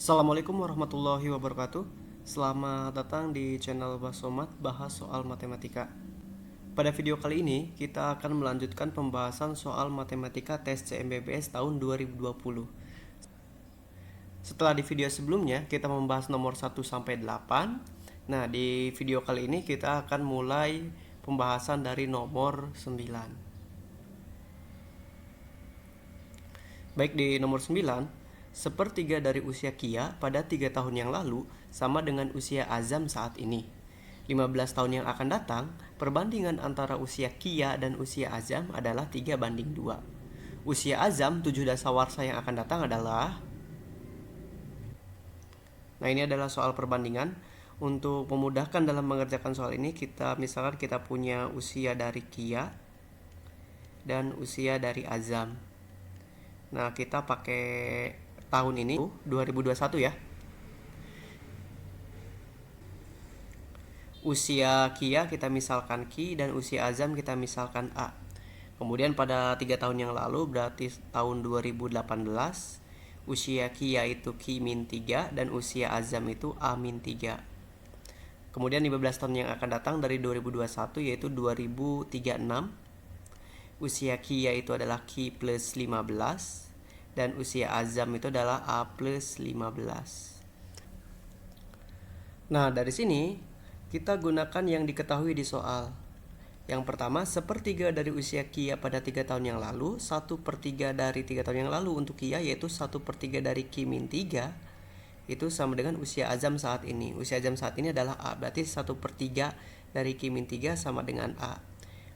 Assalamualaikum warahmatullahi wabarakatuh. Selamat datang di channel Basomat bahas soal matematika. Pada video kali ini kita akan melanjutkan pembahasan soal matematika tes CMBBS tahun 2020. Setelah di video sebelumnya kita membahas nomor 1 sampai 8. Nah, di video kali ini kita akan mulai pembahasan dari nomor 9. Baik, di nomor 9, sepertiga dari usia Kia pada 3 tahun yang lalu sama dengan usia Azam saat ini. 15 tahun yang akan datang, perbandingan antara usia Kia dan usia Azam adalah 3:2. Usia Azam 7 dasawarsa yang akan datang adalah... Nah, ini adalah soal perbandingan. Untuk memudahkan dalam mengerjakan soal ini, misalkan kita punya usia dari Kia dan usia dari Azam. Nah, kita pakai tahun ini 2021 ya. Usia Kia kita misalkan Ki dan usia Azam kita misalkan A. Kemudian pada 3 tahun yang lalu berarti tahun 2018, usia Kia itu Ki-3 dan usia Azam itu A-3. Kemudian 15 tahun yang akan datang dari 2021 yaitu 2036. Usia Kia itu adalah Ki plus 15 dan usia Azam itu adalah A plus 15. Nah, dari sini kita gunakan yang diketahui di soal. Yang pertama, sepertiga dari usia Kia pada 3 tahun yang lalu, 1/3 dari 3 tahun yang lalu untuk Kia yaitu 1/3 dari Ki-3 itu sama dengan usia Azam saat ini. Usia Azam saat ini adalah A, berarti 1/3 dari Ki-3 sama dengan A.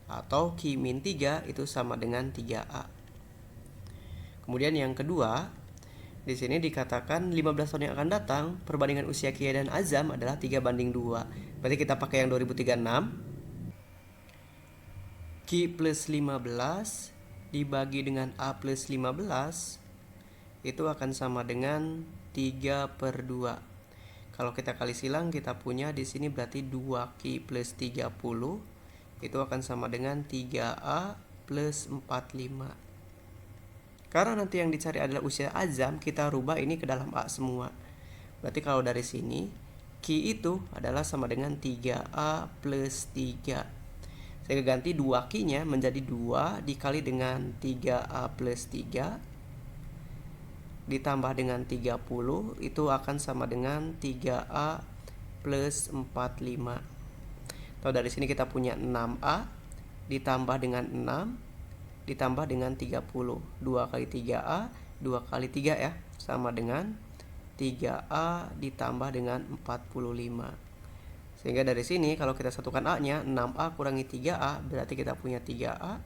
Atau Ki-3 itu sama dengan 3A. Kemudian yang kedua, di sini dikatakan 15 tahun yang akan datang, perbandingan usia Kia dan Azam adalah 3:2. Berarti kita pakai yang 2036. Ki plus 15 dibagi dengan A plus 15 itu akan sama dengan 3/2. Kalau kita kali silang, kita punya di sini berarti 2Ki plus 30 itu akan sama dengan 3A plus 45. Karena nanti yang dicari adalah usia Azam, kita rubah ini ke dalam A semua. Berarti kalau dari sini, Ki itu adalah sama dengan 3A plus 3. Saya ganti 2 Ki-nya menjadi 2 dikali dengan 3A plus 3 ditambah dengan 30 itu akan sama dengan 3A plus 45. Atau dari sini kita punya 6A ditambah dengan 6 ditambah dengan 30. 2 kali 3A, 2 kali 3 ya, sama dengan 3A ditambah dengan 45. Sehingga dari sini kalau kita satukan A-nya, 6A kurangi 3A berarti kita punya 3A.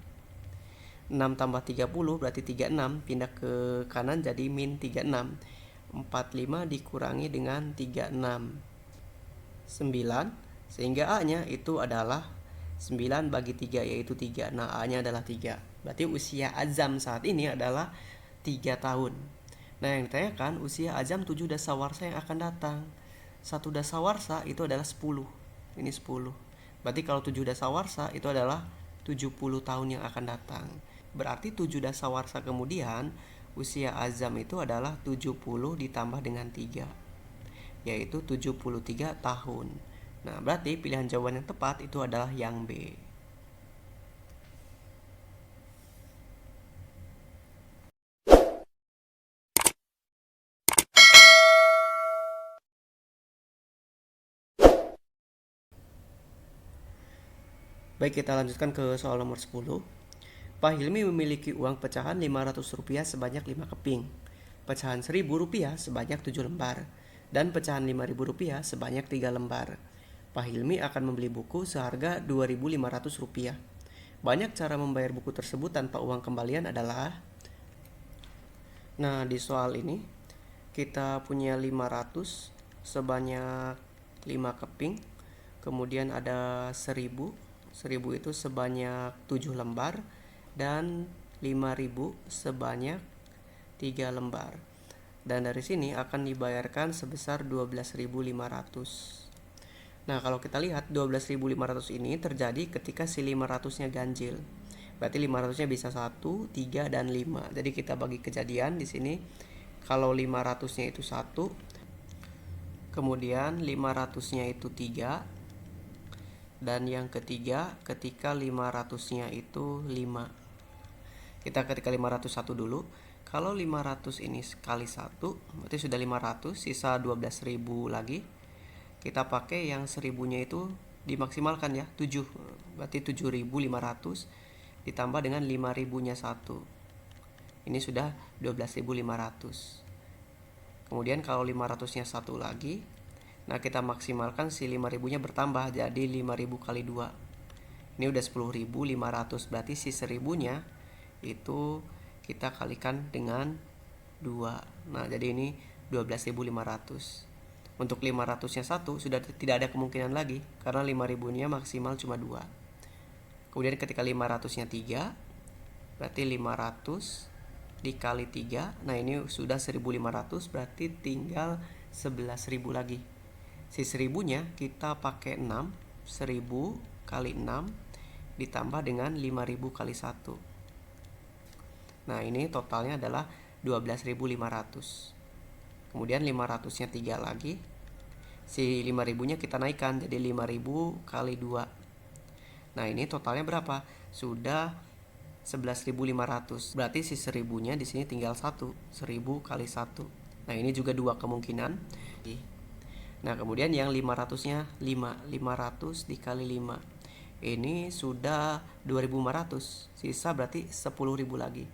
6 tambah 30 berarti 36, pindah ke kanan jadi min 36. 45 dikurangi dengan 36, 9. Sehingga A-nya itu adalah 9 bagi 3 yaitu 3. Nah, A-nya adalah 3. Berarti usia Azam saat ini adalah 3 tahun. Nah, yang ditanyakan usia Azam 7 dasawarsa yang akan datang. 1 dasawarsa itu adalah 10. Ini 10. Berarti kalau 7 dasawarsa itu adalah 70 tahun yang akan datang. Berarti 7 dasawarsa kemudian usia Azam itu adalah 70 ditambah dengan 3, yaitu 73 tahun. Nah, berarti pilihan jawaban yang tepat itu adalah yang B. Baik, kita lanjutkan ke soal nomor 10. Pak Hilmi memiliki uang pecahan Rp500 sebanyak 5 keping, pecahan Rp1.000 sebanyak 7 lembar, dan pecahan Rp5.000 sebanyak 3 lembar. Pak Hilmi akan membeli buku seharga Rp2.500. Banyak cara membayar buku tersebut tanpa uang kembalian adalah... Nah, di soal ini kita punya 500 sebanyak 5 keping, kemudian ada 1000 itu sebanyak 7 lembar, dan 5.000 sebanyak 3 lembar. Dan dari sini akan dibayarkan sebesar 12.500. Nah, kalau kita lihat 12.500 ini terjadi ketika si 500-nya ganjil. Berarti 500-nya bisa 1, 3, dan 5. Jadi kita bagi kejadian di sini. Kalau 500-nya itu 1, Kemudian 500-nya itu 3. Dan yang ketiga ketika 500-nya itu 5. Kita ketika 501 dulu. Kalau 500 ini kali 1 berarti sudah 500, sisa 12.000 lagi. Kita pakai yang 1000-nya itu dimaksimalkan ya, 7. Berarti 7.500 ditambah dengan 5.000-nya 1. Ini sudah 12.500. Kemudian kalau 500-nya 1 lagi, nah kita maksimalkan si 5.000-nya bertambah jadi 5.000 kali 2. Ini udah 10.500, berarti si 1000-nya itu kita kalikan dengan 2. Nah, jadi ini 12.500. Untuk 500-nya 1 sudah tidak ada kemungkinan lagi karena 5.000-nya maksimal cuma 2. Kemudian ketika 500-nya 3, berarti 500 dikali 3. Nah, ini sudah 1.500, berarti tinggal 11.000 lagi. Si 1000-nya kita pakai 6. 1000 kali 6 ditambah dengan 5.000 kali 1. Nah, ini totalnya adalah 12.500. Kemudian 500-nya 3 lagi. Si 5.000-nya kita naikkan jadi 5.000 kali 2. Nah, ini totalnya berapa? Sudah 11.500. Berarti si 1000-nya di sini tinggal 1. 1000 kali 1. Nah, ini juga 2 kemungkinan. Nah, kemudian yang 500-nya 5. 500 dikali 5. Ini sudah 2.500. Sisa berarti 10.000 lagi.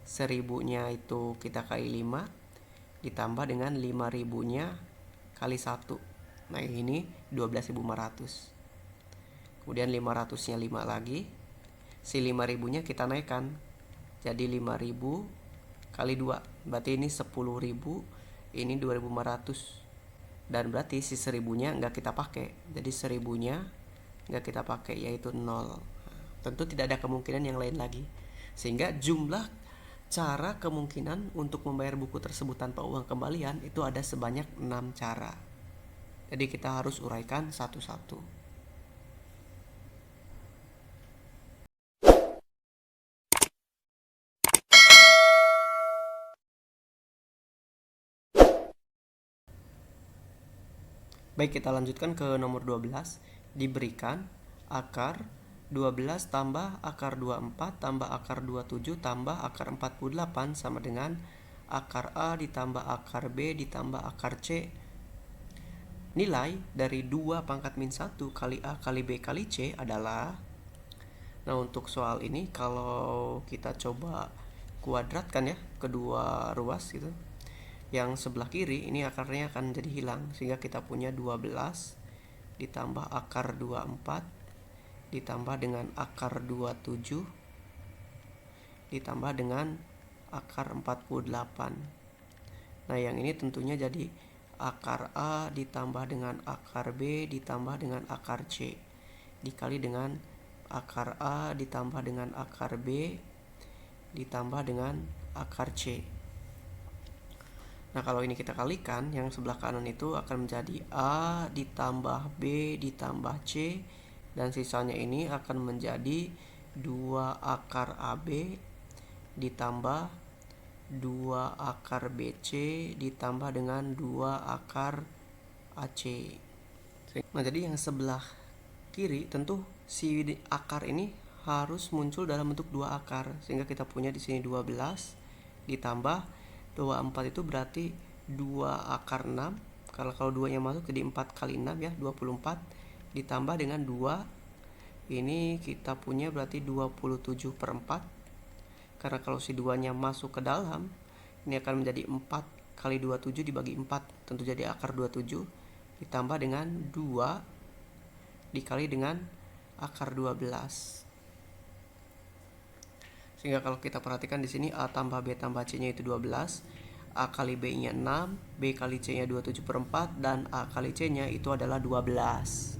1000-nya itu kita kali 5 ditambah dengan 5.000-nya kali 1. Nah, ini 12.500. Kemudian 500-nya 5 lagi. Si 5.000-nya kita naikkan jadi 5.000 kali 2. Berarti ini 10.000, ini 2.500. Dan berarti si 1000-nya nggak kita pakai. Jadi 1000-nya nggak kita pakai, yaitu 0. Tentu tidak ada kemungkinan yang lain lagi. Sehingga jumlah cara kemungkinan untuk membayar buku tersebut tanpa uang kembalian itu ada sebanyak 6 cara. Jadi kita harus uraikan satu-satu. Baik, kita lanjutkan ke nomor 12. Diberikan akar 12 tambah akar 24 tambah akar 27 tambah akar 48 sama dengan akar A ditambah akar B ditambah akar C. Nilai dari 2 pangkat min 1 kali A kali B kali C adalah... Nah, untuk soal ini kalau kita coba kuadratkan ya, kedua ruas gitu. Yang sebelah kiri ini akarnya akan jadi hilang, sehingga kita punya 12 ditambah akar 24 ditambah dengan akar 27 ditambah dengan akar 48. Nah, yang ini tentunya jadi akar A ditambah dengan akar B ditambah dengan akar C dikali dengan akar A ditambah dengan akar B ditambah dengan akar C. Nah, kalau ini kita kalikan, yang sebelah kanan itu akan menjadi A ditambah B ditambah C, dan sisanya ini akan menjadi 2 akar AB ditambah 2 akar BC ditambah dengan 2 akar AC. Nah, jadi yang sebelah kiri tentu si akar ini harus muncul dalam bentuk 2 akar, sehingga kita punya di sini 12 ditambah 24 itu berarti 2 akar 6. Kalau 2-nya masuk jadi 4 kali 6 ya, 24 ditambah dengan 2. Ini kita punya berarti 27/4. Karena kalau si 2-nya masuk ke dalam, ini akan menjadi 4 kali 27 dibagi 4. Tentu jadi akar 27 ditambah dengan 2 dikali dengan akar 12. Sehingga kalau kita perhatikan di sini A tambah B tambah C-nya itu 12, A kali B-nya 6, B kali C-nya 27/4, dan A kali C-nya itu adalah 12.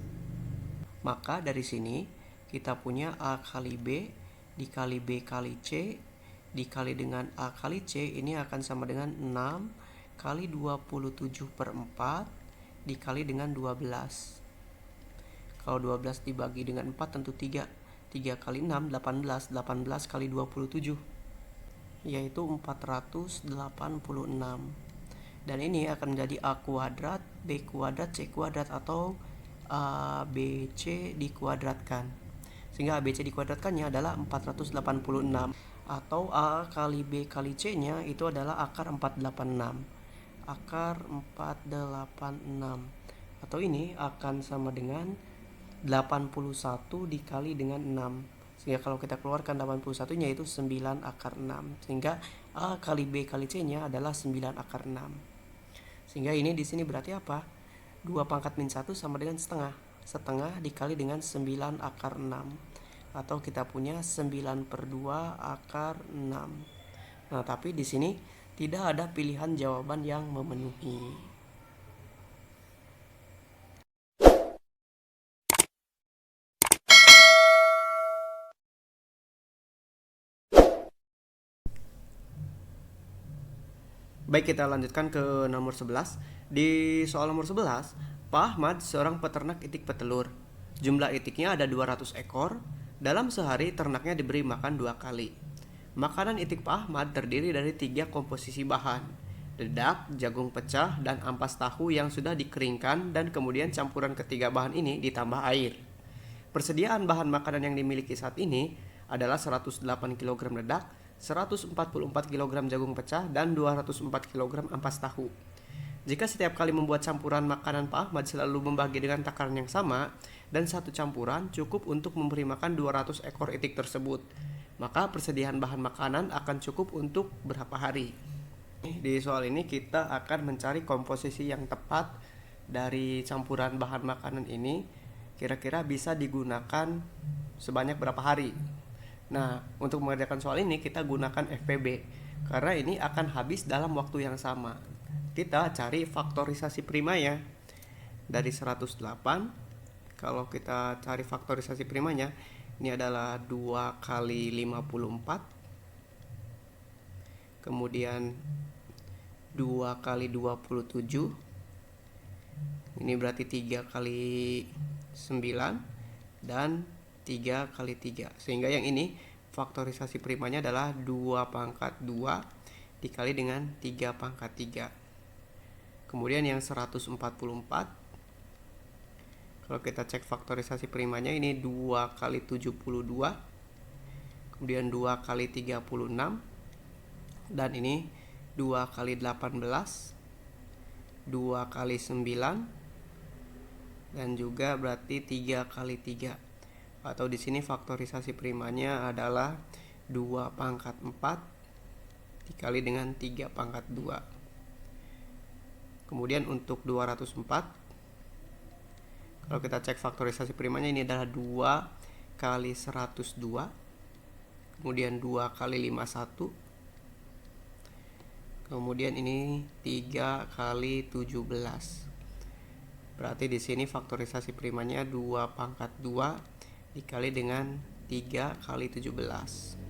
Maka dari sini kita punya A kali B dikali B kali C dikali dengan A kali C ini akan sama dengan 6 kali 27/4 dikali dengan 12. Kalau 12 dibagi dengan 4 tentu 3. 3 kali 6, 18. 18 kali 27, yaitu 486. Dan ini akan menjadi A kuadrat, B kuadrat, C kuadrat, atau ABC dikuadratkan. Sehingga ABC dikuadratkannya adalah 486, atau A kali B kali C nya itu adalah akar 486. Akar 486, atau ini akan sama dengan 81 dikali dengan 6. Sehingga kalau kita keluarkan 81 nya itu 9 akar 6. Sehingga A kali B kali C nya adalah 9 akar 6. Sehingga ini di sini berarti apa? 2 pangkat min 1 sama dengan setengah. Setengah dikali dengan 9 akar 6. Atau kita punya 9 per 2 akar 6. Nah, tapi di sini tidak ada pilihan jawaban yang memenuhi. Baik, kita lanjutkan ke nomor 11. Di soal nomor 11, Pak Ahmad seorang peternak itik petelur. Jumlah itiknya ada 200 ekor. Dalam sehari ternaknya diberi makan 2 kali. Makanan itik Pak Ahmad terdiri dari 3 komposisi bahan: dedak, jagung pecah, dan ampas tahu yang sudah dikeringkan, dan kemudian campuran ketiga bahan ini ditambah air. Persediaan bahan makanan yang dimiliki saat ini adalah 108 kg dedak, 144 kg jagung pecah, dan 204 kg ampas tahu. Jika setiap kali membuat campuran makanan Pak Ahmad selalu membagi dengan takaran yang sama, dan satu campuran cukup untuk memberi makan 200 ekor itik tersebut, maka persediaan bahan makanan akan cukup untuk berapa hari? Di soal ini kita akan mencari komposisi yang tepat dari campuran bahan makanan ini, kira-kira bisa digunakan sebanyak berapa hari. Nah, untuk mengerjakan soal ini kita gunakan FPB, karena ini akan habis dalam waktu yang sama. Kita cari faktorisasi primanya. Dari 108, kalau kita cari faktorisasi primanya, ini adalah 2 kali 54, kemudian 2 kali 27, ini berarti 3 kali 9, dan 3 kali 3. Sehingga yang ini faktorisasi primanya adalah 2 pangkat 2 dikali dengan 3 pangkat 3. Kemudian yang 144, kalau kita cek faktorisasi primanya, ini 2 kali 72, kemudian 2 kali 36, dan ini 2 kali 18, 2 kali 9, dan juga berarti 3 kali 3. Atau di sini faktorisasi primanya adalah 2 pangkat 4 dikali dengan 3 pangkat 2. Kemudian untuk 204, kalau kita cek faktorisasi primanya, ini adalah 2 kali 102, kemudian 2 kali 51, kemudian ini 3 kali 17. Berarti di sini faktorisasi primanya 2 pangkat 2 dikali dengan 3 kali 17.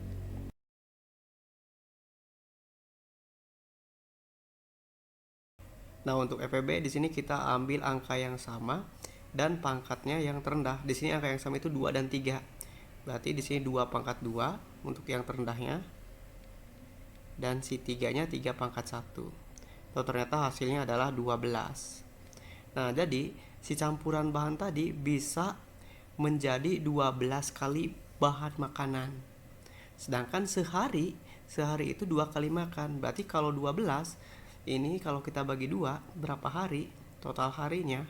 Nah, untuk FPB di sini kita ambil angka yang sama dan pangkatnya yang terendah. Di sini angka yang sama itu 2 dan 3. Berarti di sini 2 pangkat 2 untuk yang terendahnya, dan si 3-nya 3 pangkat 1. Atau ternyata hasilnya adalah 12. Nah, jadi si campuran bahan tadi bisa menjadi 12 kali bahan makanan. Sedangkan sehari itu 2 kali makan. Berarti kalau 12, ini kalau kita bagi 2, berapa hari? Total harinya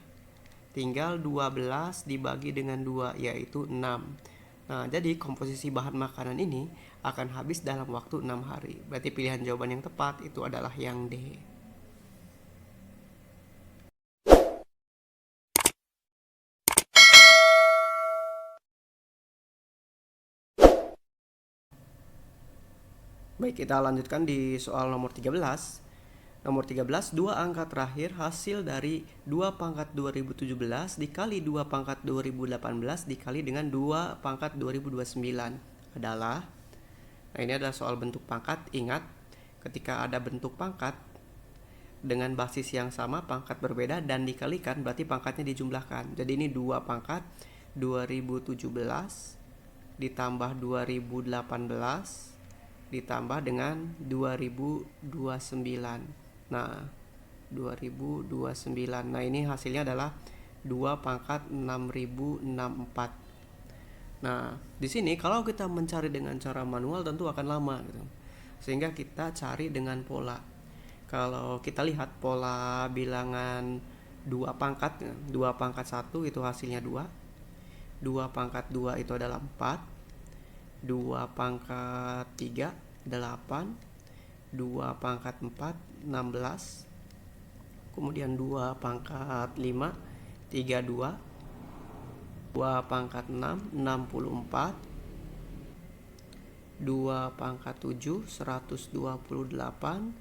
tinggal 12 dibagi dengan 2, yaitu 6. Nah, jadi komposisi bahan makanan ini akan habis dalam waktu 6 hari. Berarti pilihan jawaban yang tepat itu adalah yang D. Baik, kita lanjutkan di soal nomor 13. Nomor 13, 2 angka terakhir hasil dari 2 pangkat 2017 dikali 2 pangkat 2018 dikali dengan 2 pangkat 2029 adalah. Nah, ini adalah soal bentuk pangkat. Ingat, ketika ada bentuk pangkat dengan basis yang sama, pangkat berbeda, dan dikalikan, berarti pangkatnya dijumlahkan. Jadi ini 2 pangkat 2017 ditambah 2018 ditambah dengan 2029. Nah, 2029. Nah, ini hasilnya adalah 2 pangkat 6064. Nah, di sini kalau kita mencari dengan cara manual tentu akan lama gitu. Sehingga kita cari dengan pola. Kalau kita lihat pola bilangan 2 pangkat, 2 pangkat 1 itu hasilnya 2. 2 pangkat 2 itu adalah 4. 2 pangkat 3 8. 2 pangkat 4 16. Kemudian 2 pangkat 5 32. 2 pangkat 6 64. 2 pangkat 7 128.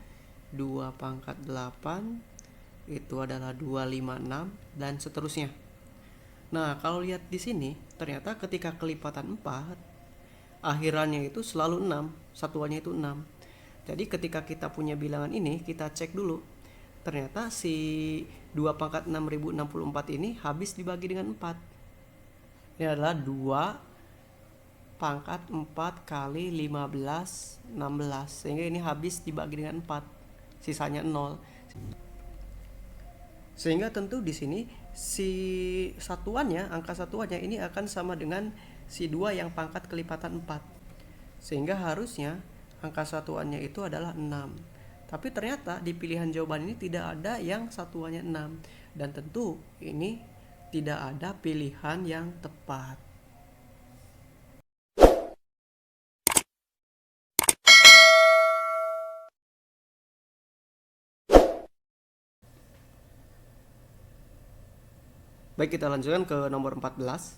2 pangkat 8 itu adalah 256 dan seterusnya. Nah, kalau lihat di sini ternyata ketika kelipatan 4 akhirannya itu selalu 6, satuannya itu 6. Jadi ketika kita punya bilangan ini, kita cek dulu. Ternyata si 2 pangkat 6064 ini habis dibagi dengan 4. Ini adalah 2 pangkat 4 kali 15 16. Sehingga ini habis dibagi dengan 4. Sisanya 0. Sehingga tentu di sini si satuannya, angka satuannya ini akan sama dengan si 2 yang pangkat kelipatan 4. Sehingga harusnya angka satuannya itu adalah 6. Tapi ternyata di pilihan jawaban ini tidak ada yang satuannya 6. Dan tentu ini tidak ada pilihan yang tepat. Baik, kita lanjutkan ke nomor 14.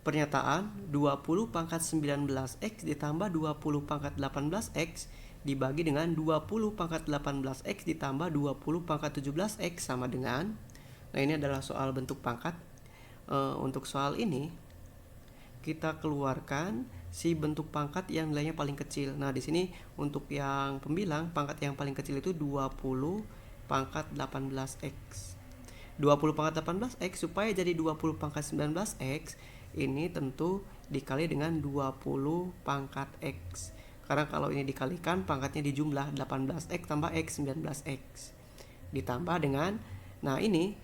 Pernyataan 20 pangkat 19x ditambah 20 pangkat 18x dibagi dengan 20 pangkat 18x ditambah 20 pangkat 17x sama dengan. Nah, ini adalah soal bentuk pangkat. Untuk soal ini kita keluarkan si bentuk pangkat yang nilainya paling kecil. Nah, di sini untuk yang pembilang pangkat yang paling kecil itu 20 pangkat 18x. 20 pangkat 18x supaya jadi 20 pangkat 19x ini tentu dikali dengan 20 pangkat x. Karena kalau ini dikalikan pangkatnya dijumlah 18x tambah x 19x. Ditambah dengan, nah ini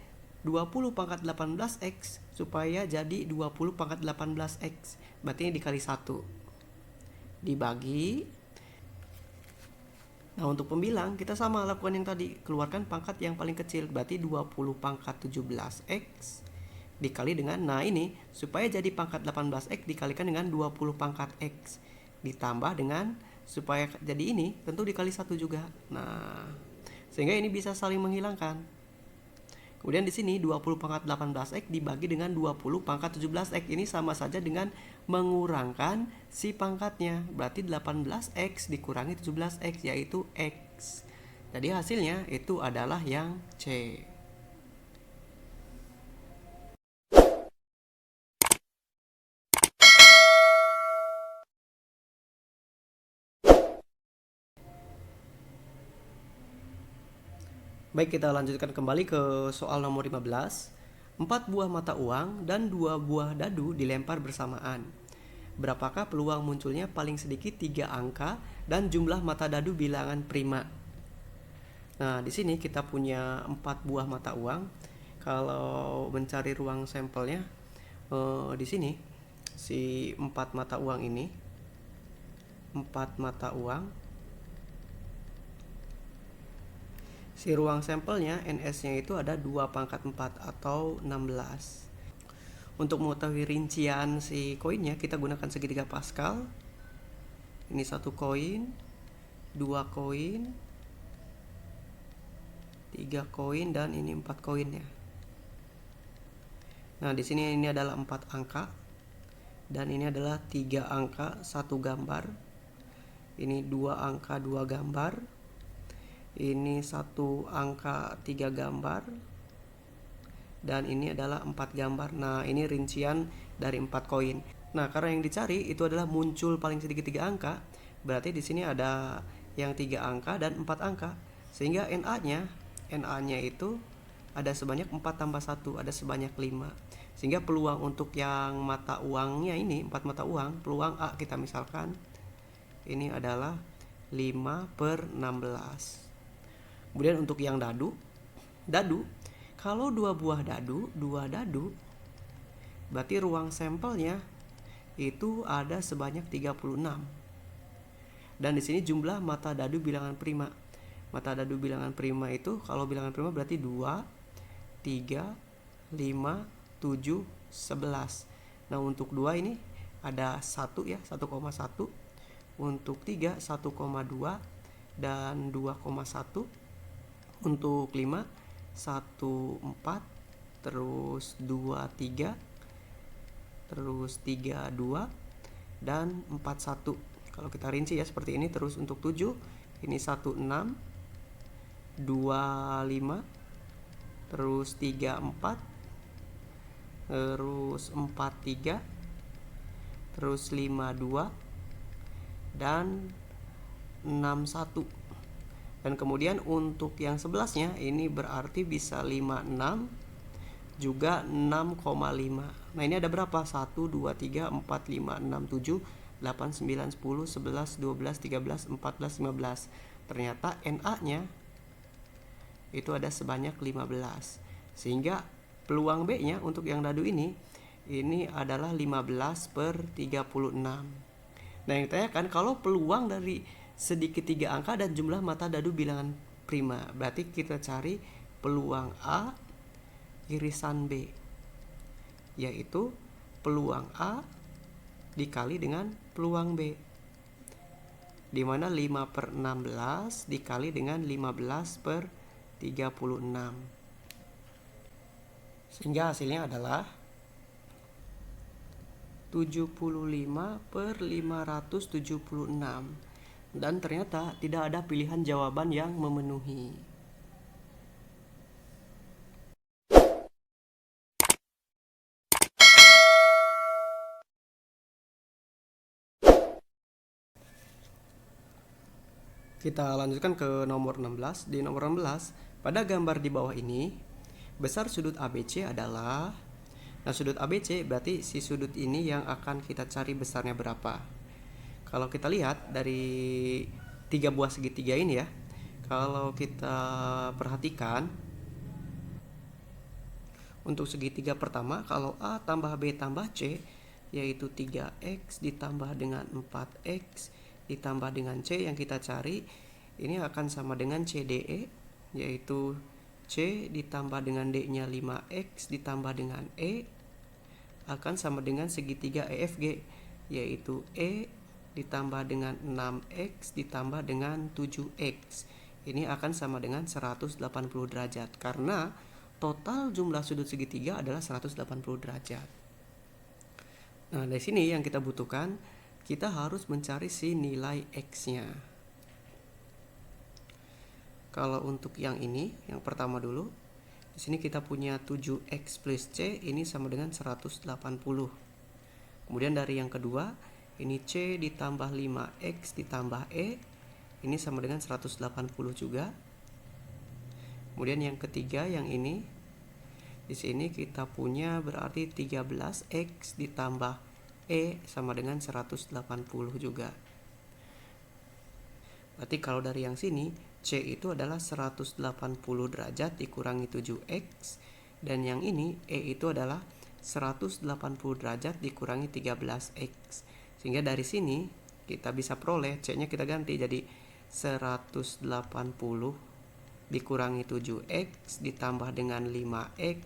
20 pangkat 18x supaya jadi 20 pangkat 18x. Berarti ini dikali 1. Dibagi. Nah, untuk pembilang kita sama lakukan yang tadi, keluarkan pangkat yang paling kecil, berarti 20 pangkat 17x dikali dengan, nah ini supaya jadi pangkat 18x dikalikan dengan 20 pangkat x ditambah dengan, supaya jadi ini tentu dikali 1 juga. Nah, sehingga ini bisa saling menghilangkan. Kemudian di sini 20 pangkat 18x dibagi dengan 20 pangkat 17x, ini sama saja dengan mengurangkan si pangkatnya. Berarti 18x dikurangi 17x yaitu x. Jadi hasilnya itu adalah yang C. Baik, kita lanjutkan kembali ke soal nomor 15. 4 buah mata uang dan 2 buah dadu dilempar bersamaan. Berapakah peluang munculnya paling sedikit 3 angka dan jumlah mata dadu bilangan prima? Nah, di sini kita punya 4 buah mata uang. Kalau mencari ruang sampelnya, di sini si 4 mata uang ini, 4 mata uang. Si ruang sampelnya NS-nya itu ada 2 pangkat 4 atau 16. Untuk mengetahui rincian si koinnya kita gunakan segitiga Pascal. Ini 1 koin, 2 koin, 3 koin, dan ini 4 koinnya. Nah, di sini ini adalah 4 angka dan ini adalah 3 angka 1 gambar. Ini 2 angka 2 gambar. Ini 1 angka 3 gambar. Dan ini adalah 4 gambar. Nah, ini rincian dari 4 koin. Nah, karena yang dicari itu adalah muncul paling sedikit 3 angka, berarti di sini ada yang 3 angka dan 4 angka. Sehingga NA-nya itu ada sebanyak 4 tambah 1, ada sebanyak 5. Sehingga peluang untuk yang mata uangnya ini, 4 mata uang, peluang A kita misalkan ini adalah 5/16. Kemudian untuk yang dadu, dadu. Kalau dua dadu, berarti ruang sampelnya itu ada sebanyak 36. Dan di sini jumlah mata dadu bilangan prima. Mata dadu bilangan prima itu kalau bilangan prima berarti 2, 3, 5, 7, 11. Nah, untuk 2 ini ada 1 ya, 1,1. Untuk 3 1,2 dan 2,1. Untuk 5 1,4, terus 2,3, terus 3,2 dan 4,1. Kalau kita rinci ya seperti ini. Terus untuk 7 ini 1,6, 2,5, terus 3,4, terus 4,3, terus 5,2 dan 6,1. Dan kemudian untuk yang 11-nya ini berarti bisa 5,6 juga 6,5. Nah, ini ada berapa? 1, 2, 3, 4, 5, 6, 7, 8, 9, 10, 11, 12, 13, 14, 15. Ternyata NA-nya itu ada sebanyak 15. Sehingga peluang B-nya untuk yang dadu ini adalah 15/36. Nah, yang ditanyakan kalau peluang dari sedikit 3 angka dan jumlah mata dadu bilangan prima, berarti kita cari peluang A irisan B, yaitu peluang A dikali dengan peluang B, di mana 5/16 dikali dengan 15/36, sehingga hasilnya adalah 75/576. Dan ternyata tidak ada pilihan jawaban yang memenuhi. Kita lanjutkan ke nomor 16. Di nomor 16, pada gambar di bawah ini, besar sudut ABC adalah, nah sudut ABC berarti si sudut ini yang akan kita cari besarnya berapa. Kalau kita lihat dari 3 buah segitiga ini ya, kalau kita perhatikan untuk segitiga pertama, kalau A tambah B tambah C, yaitu 3X ditambah dengan 4X ditambah dengan C yang kita cari, ini akan sama dengan CDE, yaitu C ditambah dengan D-nya 5X ditambah dengan E akan sama dengan segitiga EFG, yaitu E ditambah dengan 6X ditambah dengan 7X. Ini akan sama dengan 180 derajat, karena total jumlah sudut segitiga adalah 180 derajat. Nah, dari sini yang kita butuhkan, kita harus mencari si nilai X-nya. Kalau untuk yang ini, yang pertama dulu, di sini kita punya 7X plus C, ini sama dengan 180. Kemudian dari yang kedua, ini C ditambah 5X ditambah E, ini sama dengan 180 juga. Kemudian yang ketiga, yang ini, di sini kita punya berarti 13X ditambah E sama dengan 180 juga. Berarti kalau dari yang sini, C itu adalah 180 derajat dikurangi 7X, dan yang ini E itu adalah 180 derajat dikurangi 13X. Sehingga dari sini kita bisa peroleh C-nya kita ganti jadi 180 dikurangi 7X ditambah dengan 5X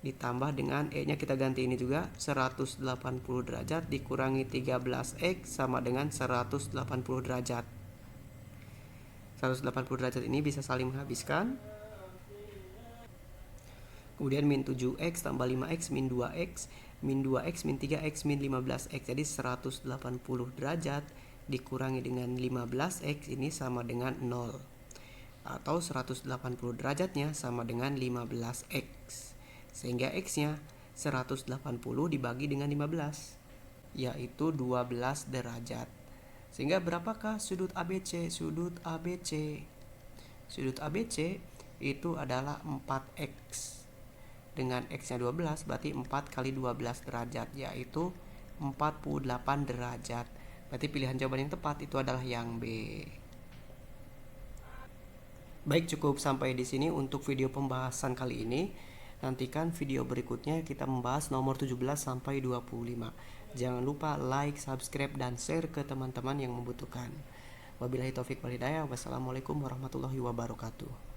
ditambah dengan E-nya kita ganti ini juga 180 derajat dikurangi 13X sama dengan 180 derajat. 180 derajat ini bisa saling menghabiskan. Kemudian min 7X tambah 5X min 2X min 2X min 3X min 15X. Jadi 180 derajat dikurangi dengan 15X ini sama dengan 0. Atau 180 derajatnya sama dengan 15X. Sehingga X-nya 180 dibagi dengan 15, yaitu 12 derajat. Sehingga berapakah sudut ABC? Sudut ABC itu adalah 4X. Dengan X-nya 12, berarti 4 kali 12 derajat, yaitu 48 derajat. Berarti pilihan jawaban yang tepat itu adalah yang B. Baik, cukup sampai di sini untuk video pembahasan kali ini. Nantikan video berikutnya kita membahas nomor 17 sampai 25. Jangan lupa like, subscribe, dan share ke teman-teman yang membutuhkan. Wabillahi taufik wal hidayah. Wassalamualaikum warahmatullahi wabarakatuh.